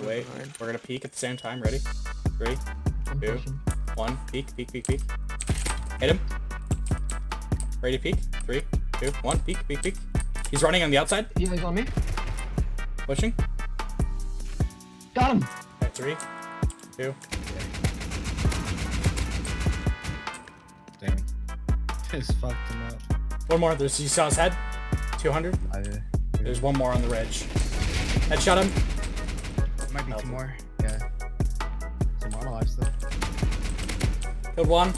wait. We're gonna peek at the same time. Ready? 3, 2, 1. Peek, peek, peek, peek. Hit him. Ready to peek? 3, 2, 1. Peek, peek, peek. He's running on the outside. Yeah, he's on me. Pushing. Got him. Okay, 3, 2. Damn. Just fucked him up. One more. You saw his head. 200. There's one more on the ridge. Headshot him. Might be 2 more. Yeah. Some more alive still. Killed one.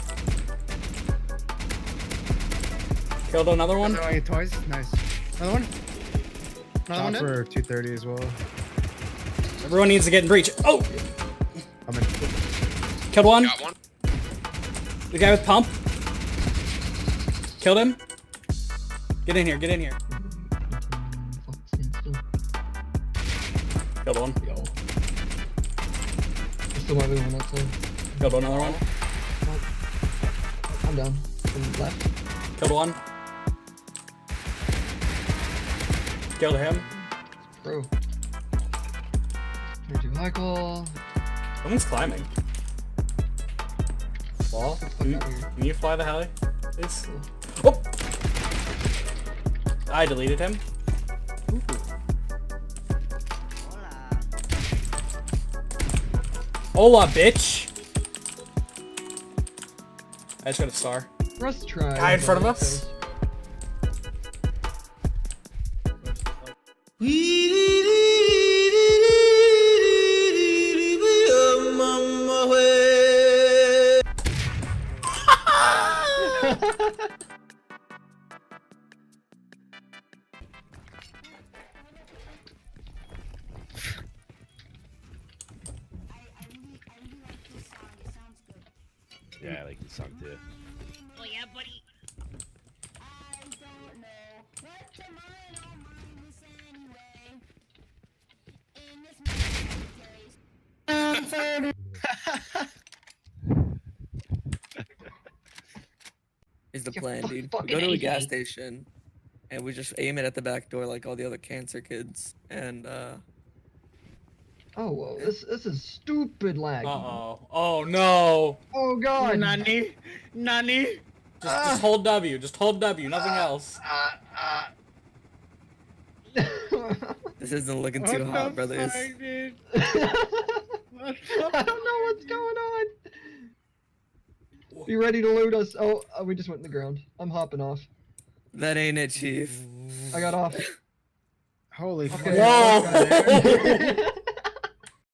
Killed another one. Oh, you toys. Nice. Another one. Another one for 230 as well. Everyone needs to get in breach. Oh! I'm in. Killed one. Got one. The guy with pump. Killed him. Get in here. Get in here. Killed one. Yo. There's still one moving outside. Killed another one. I'm down. From the left. Killed one. Killed him. Bro. Here's your Michael. Someone's climbing. Wall. Can you fly the heli, please? Oh! I deleted him. Ooh. Hola, bitch! I just got a star. Let's try. Guy in front of us. Yeah, I like this song too. Oh yeah, buddy. Is the plan, dude. We fucking go to a hate gas me. station, and we just aim it at the back door like all the other cancer kids, and Oh, whoa. This is stupid lag. Uh-oh. Oh, no. Oh, God. Nani? Nani? Just hold W. Just hold W. Nothing else. this isn't looking too hot, brothers. I don't know what's going on. Be ready to loot us. Oh, we just went in the ground. I'm hopping off. That ain't it, Chief. I got off. Holy fuck. Okay. Whoa!